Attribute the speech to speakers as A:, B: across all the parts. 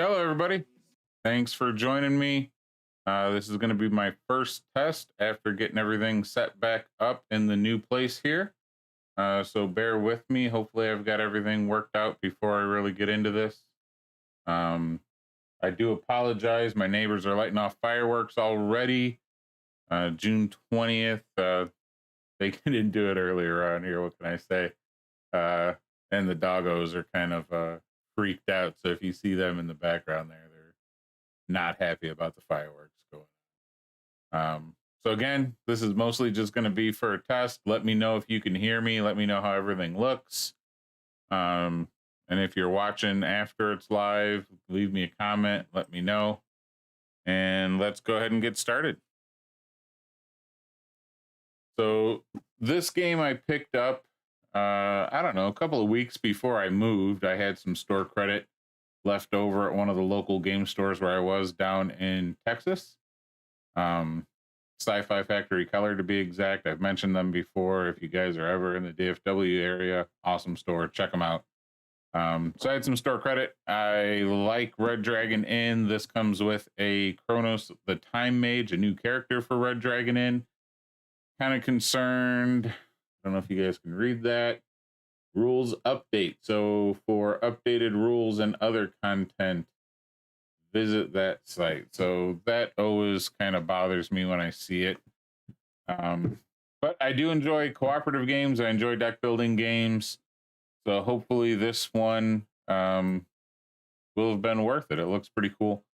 A: Hello, everybody. Thanks for joining me. This is going to be my first test after getting everything set back up in the new place here. So bear with me. Hopefully I've got everything worked out before I really get into this. I do apologize. My neighbors are lighting off fireworks already. June 20th. They didn't do it earlier around here. What can I say? And the doggos are kind of freaked out. So if you see them in the background there, they're not happy about the fireworks going on. So again, this is mostly just going to be for a test. Let me know if you can hear me. Let me know how everything looks. And if you're watching after it's live, leave me a comment. Let me know. And let's go ahead and get started. So this game I picked up, I don't know, a couple of weeks before I moved. I had some store credit left over at one of the local game stores where I was down in Texas. Sci-Fi Factory Color to be exact. I've mentioned them before. If you guys are ever in the DFW area, awesome store. Check them out. So I had some store credit. I like Red Dragon Inn. This comes with a Kronos, the Time Mage, a new character for Red Dragon Inn. Kind of concerned. I don't know if you guys can read that. Rules update. So for updated rules and other content, visit that site. So that always kind of bothers me when I see it. But I do enjoy cooperative games. I enjoy deck building games. So hopefully this one will have been worth it. It looks pretty cool.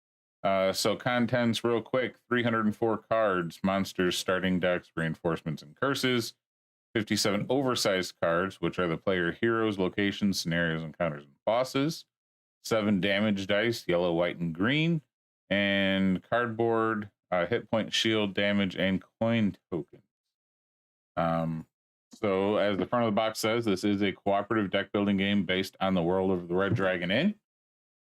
A: So contents real quick, 304 cards, monsters, starting decks, reinforcements, and curses. 57 oversized cards, which are the player heroes, locations, scenarios, encounters, and bosses. 7 damage dice, yellow, white, and green. And cardboard, hit point, shield, damage, and coin tokens. So as the front of the box says, this is a cooperative deck building game based on the world of the Red Dragon Inn.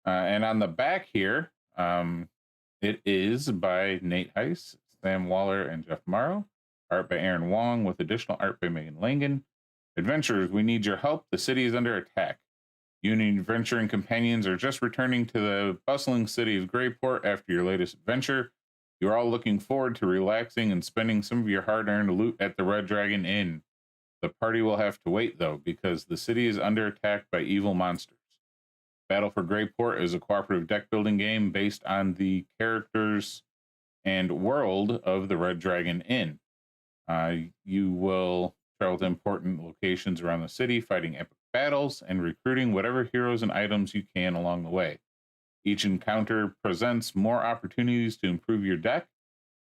A: And on the back here, it is by Nate Heiss, Sam Waller, and Jeff Morrow. Art by Aaron Wong, with additional art by Megan Langen. Adventurers, we need your help. The city is under attack. You and your adventuring companions are just returning to the bustling city of Greyport after your latest adventure. You're all looking forward to relaxing and spending some of your hard-earned loot at the Red Dragon Inn. The party will have to wait, though, because the city is under attack by evil monsters. Battle for Greyport is a cooperative deck-building game based on the characters and world of the Red Dragon Inn. You will travel to important locations around the city, fighting epic battles and recruiting whatever heroes and items you can along the way. Each encounter presents more opportunities to improve your deck,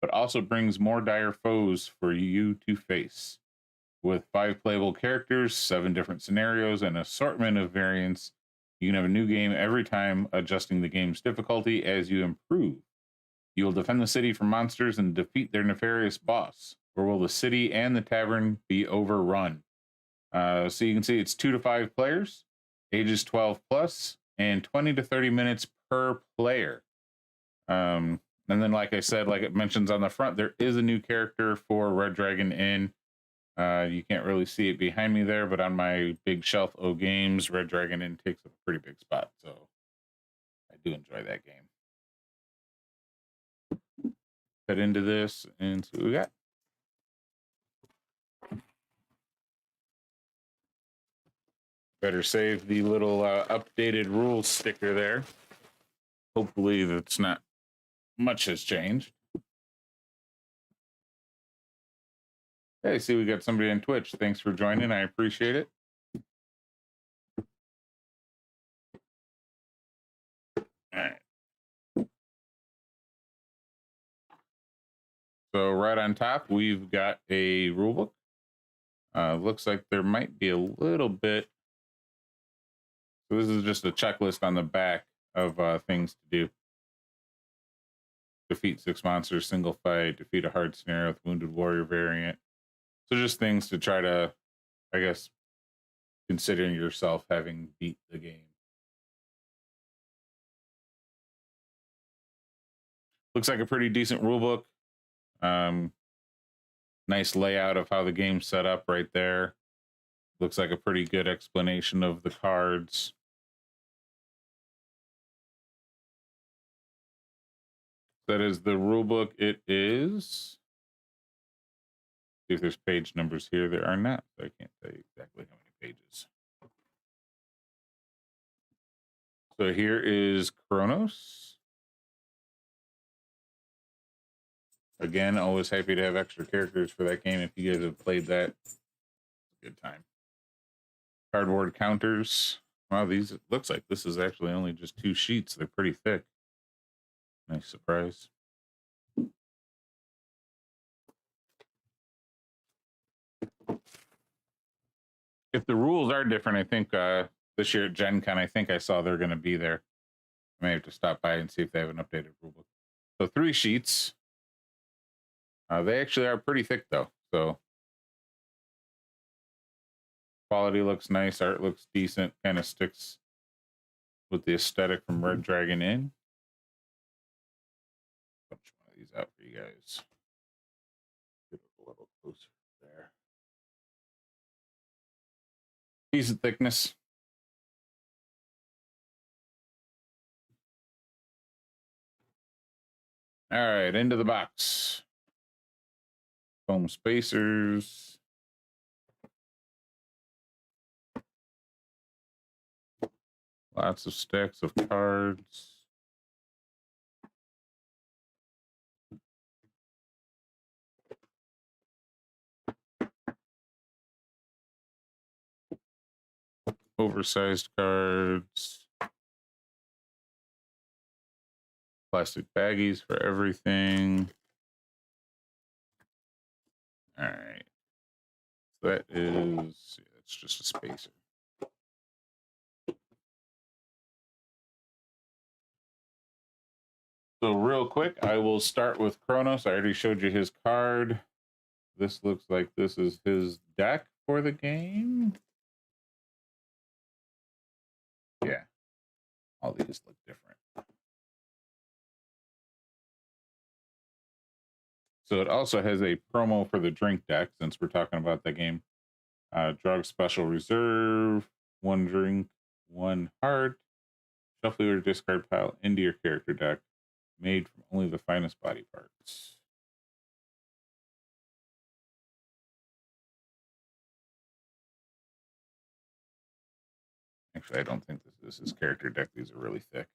A: but also brings more dire foes for you to face. With 5 playable characters, 7 different scenarios, and an assortment of variants, You can have a new game every time, adjusting the game's difficulty as you improve. You will defend the city from monsters and defeat their nefarious boss. Or will the city and the tavern be overrun? So you can see it's 2 to 5 players, ages 12 plus, and 20 to 30 minutes per player. And then, like I said, like it mentions on the front, there is a new character for Red Dragon Inn. You can't really see it behind me there, but on my big shelf O games, Red Dragon Inn takes up a pretty big spot. So I do enjoy that game. Head into this and see what we got. Better save the little updated rules sticker there. Hopefully that's not much has changed. Hey, see, we got somebody on Twitch. Thanks for joining. I appreciate it. All right. So right on top, we've got a rulebook. Looks like there might be a little bit. So this is just a checklist on the back of things to do. Defeat 6 monsters, single fight, defeat a hard scenario with Wounded Warrior variant. So just things to try to, I guess, considering yourself having beat the game. Looks like a pretty decent rulebook. Nice layout of how the game's set up right there. Looks like a pretty good explanation of the cards. That is the rulebook. It is. See if there's page numbers here. There are not. So I can't tell you exactly how many pages. So here is Kronos. Again, always happy to have extra characters for that game. If you guys have played that, good time. Cardboard counters. Wow, these, it looks like this is actually only just 2 sheets. They're pretty thick. Nice surprise. If the rules are different, I think this year at Gen Con, I think I saw they're going to be there. I may have to stop by and see if they have an updated rulebook. So 3 sheets. They actually are pretty thick though. So quality looks nice. Art looks decent. Kind of sticks with the aesthetic from Red Dragon Inn. Bunch one of these out for you guys. Get it a little closer there. Decent thickness. All right, into the box. Foam spacers. Lots of stacks of cards. Oversized cards. Plastic baggies for everything. All right. So that is, it's just a spacer. So real quick, I will start with Kronos. I already showed you his card. This looks like this is his deck for the game. Yeah, all these look different. So it also has a promo for the drink deck, since we're talking about the game. Drug Special Reserve, 1 drink, 1 heart. Shuffle your discard pile into your character deck, made from only the finest body parts. Actually, I don't think this is character deck. These are really thick.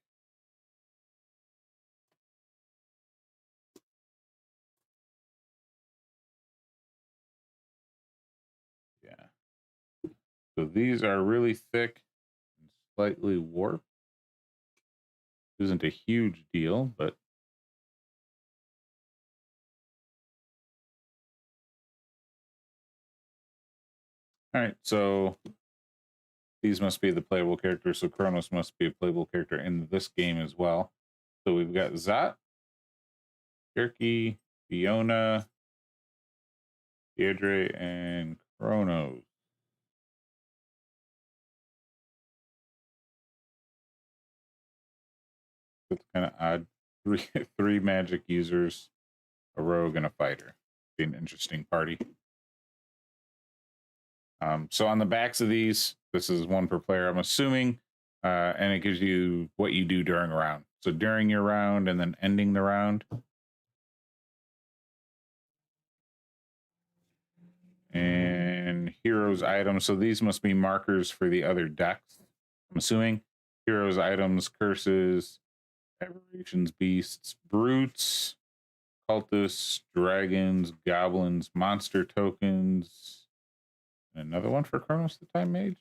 A: Yeah. So these are really thick and slightly warped. Isn't a huge deal, but all right. So These must be the playable characters, so Kronos must be a playable character in this game as well. So we've got Zot, Kirky, Fiona, Deirdre, and Kronos. It's kind of odd. Three magic users, a rogue, and a fighter. Be an interesting party. So on the backs of these, this is one per player, I'm assuming, and it gives you what you do during a round. So during your round and then ending the round. And heroes items. So these must be markers for the other decks. I'm assuming heroes items, curses, aberrations, beasts, brutes, cultists, dragons, goblins, monster tokens. And another one for Kronos the Time Mage.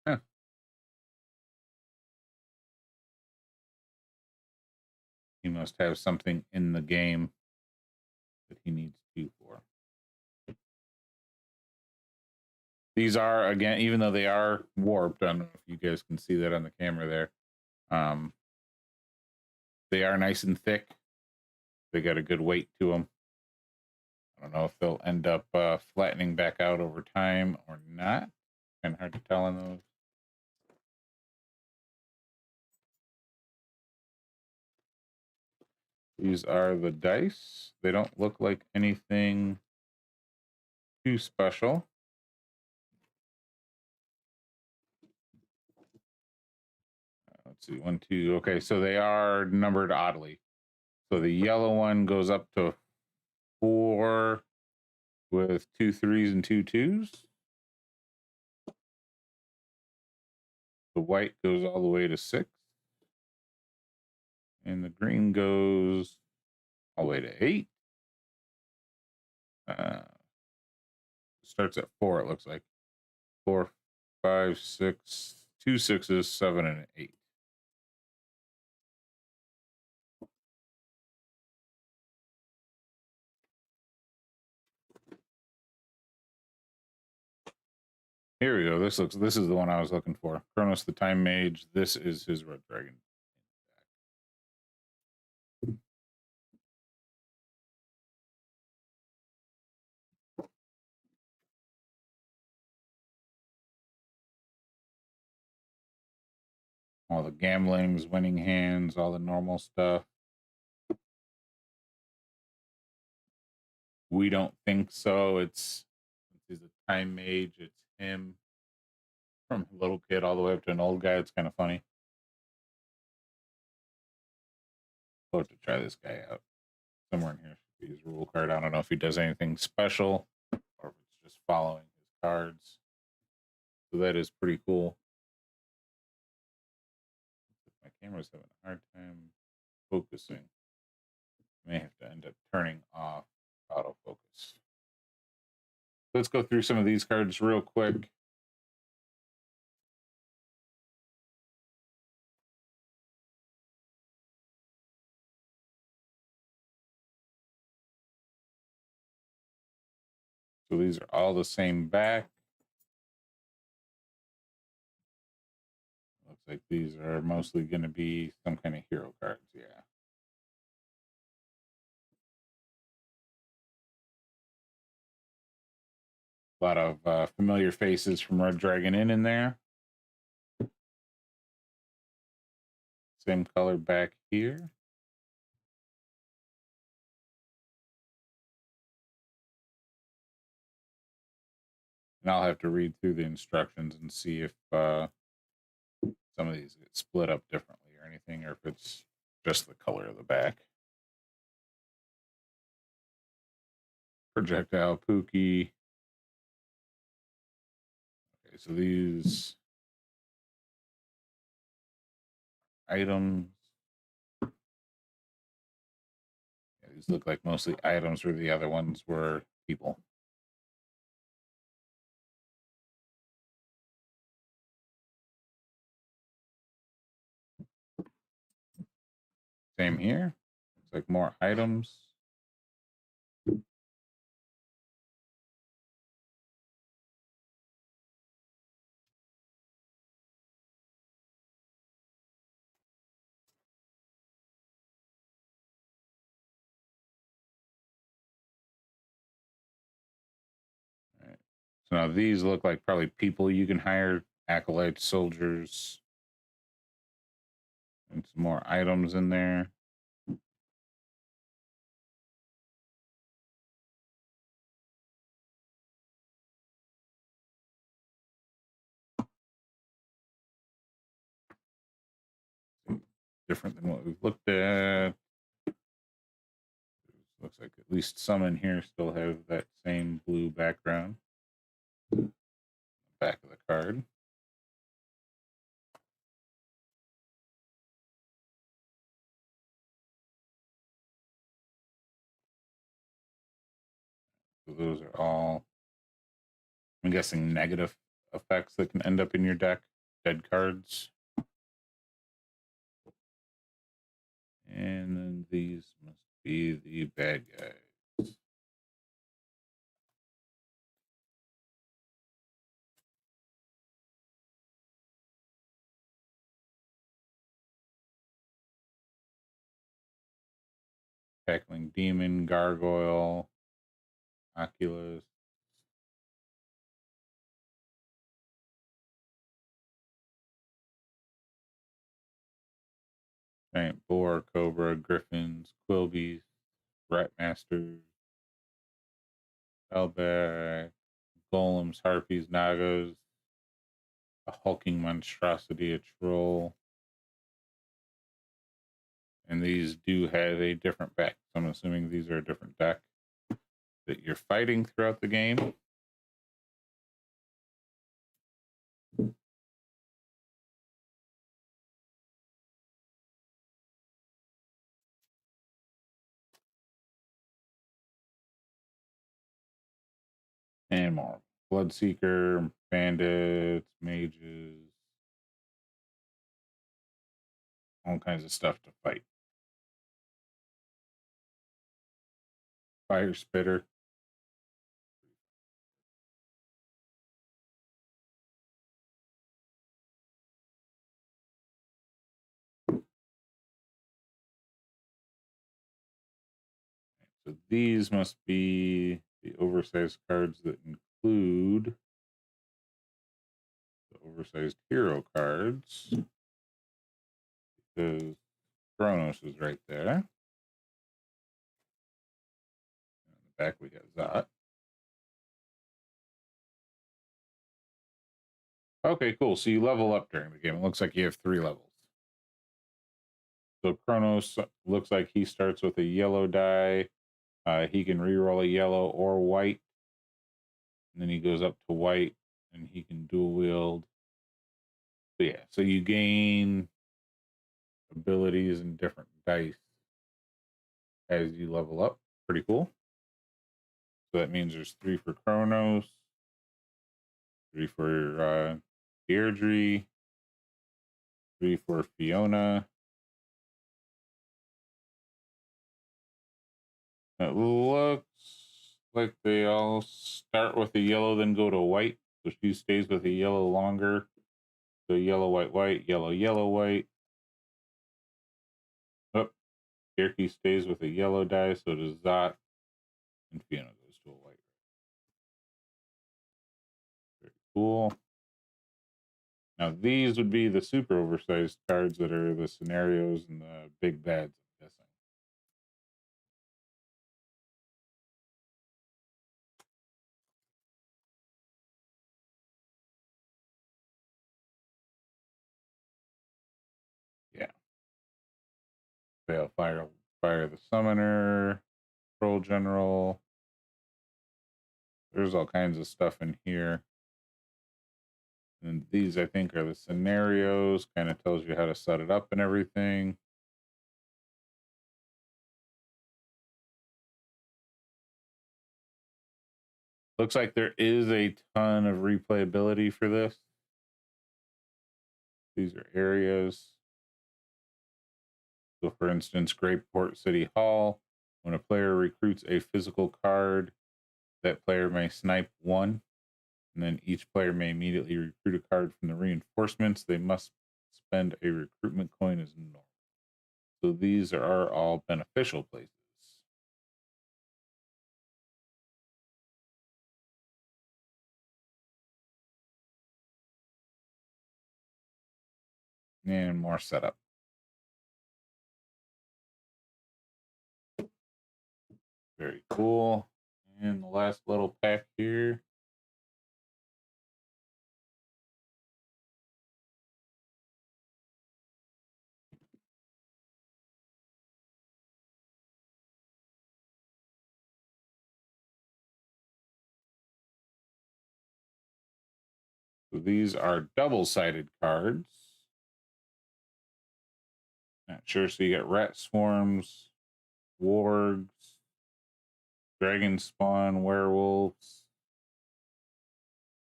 A: Huh. He must have something in the game that he needs to for. These are, again, even though they are warped, I don't know if you guys can see that on the camera there. They are nice and thick. They got a good weight to them. I don't know if they'll end up flattening back out over time or not. Kind of hard to tell on those. These are the dice. They don't look like anything too special. Let's see, 1, 2. Okay, so they are numbered oddly. So the yellow one goes up to 4 with 2 3s and 2 2s. The white goes all the way to 6. And the green goes all the way to 8. Starts at 4, it looks like. 4, 5, 6, 2 6s, 7, and 8. Here we go. This is the one I was looking for. Kronos the Time Mage. This is his Red Dragon. All the gamblings, winning hands, all the normal stuff. We don't think so. He's a Time Mage. It's him from a little kid all the way up to an old guy. It's kind of funny. I'll have to try this guy out. Somewhere in here should be his rule card. I don't know if he does anything special or if it's just following his cards. So that is pretty cool. My camera's having a hard time focusing. I may have to end up turning off autofocus. Let's go through some of these cards real quick. So these are all the same back. Looks like these are mostly going to be some kind of hero cards. Yeah. A lot of familiar faces from Red Dragon Inn in there. Same color back here. And I'll have to read through the instructions and see if some of these get split up differently or anything, or if it's just the color of the back. Projectile Pookie. Okay, so these items. Yeah, these look like mostly items, where the other ones were people. Same here. It's like more items. So now these look like probably people you can hire, acolytes, soldiers, and some more items in there. Different than what we've looked at. Looks like at least some in here still have that same blue background. Back of the card. So those are all, I'm guessing, negative effects that can end up in your deck. Dead cards. And then these must be the bad guys. Tackling Demon, Gargoyle, Oculus. Giant Boar, Cobra, Griffins, Quilbies, Ratmasters, Elback, Golems, Harpies, Nagas, a hulking monstrosity, a troll. And these do have a different back. So I'm assuming these are a different deck that you're fighting throughout the game. And more. Bloodseeker, bandits, mages, all kinds of stuff to fight. Fire Spitter. So these must be the oversized cards that include the oversized hero cards. Because Kronos is right there. On the back we got Zot. Okay, cool. So you level up during the game. It looks like you have 3 levels. So Kronos looks like he starts with a yellow die. He can reroll a yellow or white. And then he goes up to white and he can dual wield. So yeah, so you gain abilities and different dice as you level up. Pretty cool. So that means there's 3 for Kronos, 3 for Deirdre, 3 for Fiona. It looks like they all start with a yellow, then go to white. So she stays with a yellow longer. So yellow, white, white, yellow, yellow, white. Oh, Kirky stays with a yellow die, so does Zot. And Fiona goes to a white. Very cool. Now these would be the super oversized cards that are the scenarios and the big bads, I'm guessing. Yeah. Fail, fire the summoner, troll general. There's all kinds of stuff in here. And these, I think, are the scenarios. Kind of tells you how to set it up and everything. Looks like there is a ton of replayability for this. These are areas. So, for instance, Greyport City Hall. When a player recruits a physical card, that player may snipe 1. And then each player may immediately recruit a card from the reinforcements. They must spend a recruitment coin as normal. So these are all beneficial places. And more setup. Very cool. And the last little pack here. So these are double-sided cards. Not sure. So you got rat swarms, wargs, dragon spawn, werewolves,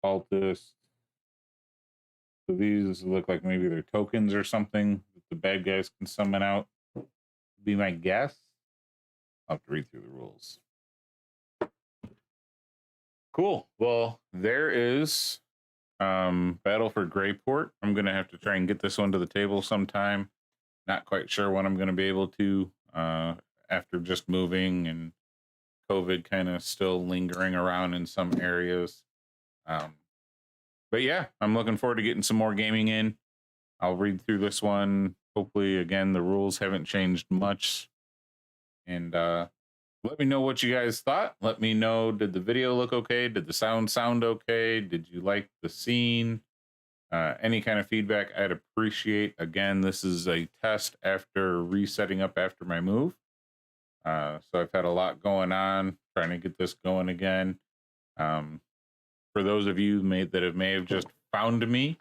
A: cultists. So these look like maybe they're tokens or something that the bad guys can summon out. Be my guess. I'll have to read through the rules. Cool. Well, there is Battle for Greyport. I'm gonna have to try and get this one to the table sometime. Not quite sure when I'm gonna be able to after just moving and COVID kind of still lingering around in some areas. But yeah, I'm looking forward to getting some more gaming in. I'll read through this one. Hopefully, again, the rules haven't changed much. And let me know what you guys thought. Let me know, did the video look okay? Did the sound okay? Did you like the scene? Any kind of feedback I'd appreciate. Again, this is a test after resetting up after my move. So I've had a lot going on, trying to get this going again. For those of you that may have just found me,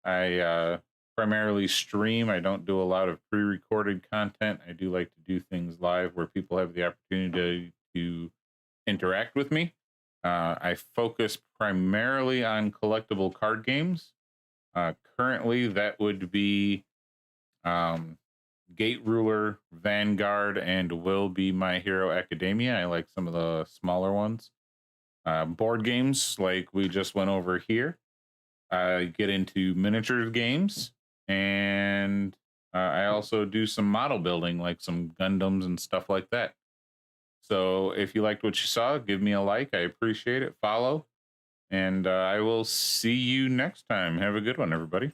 A: I primarily stream. I don't do a lot of pre-recorded content. I do like to do things live where people have the opportunity to interact with me. I focus primarily on collectible card games. Currently, that would be Gate Ruler, Vanguard, and will be My Hero Academia. I like some of the smaller ones. Board games, like we just went over here. I get into miniature games, and I also do some model building, like some Gundams and stuff like that. So if you liked what you saw, give me a like. I appreciate it. Follow. And I will see you next time. Have a good one, everybody.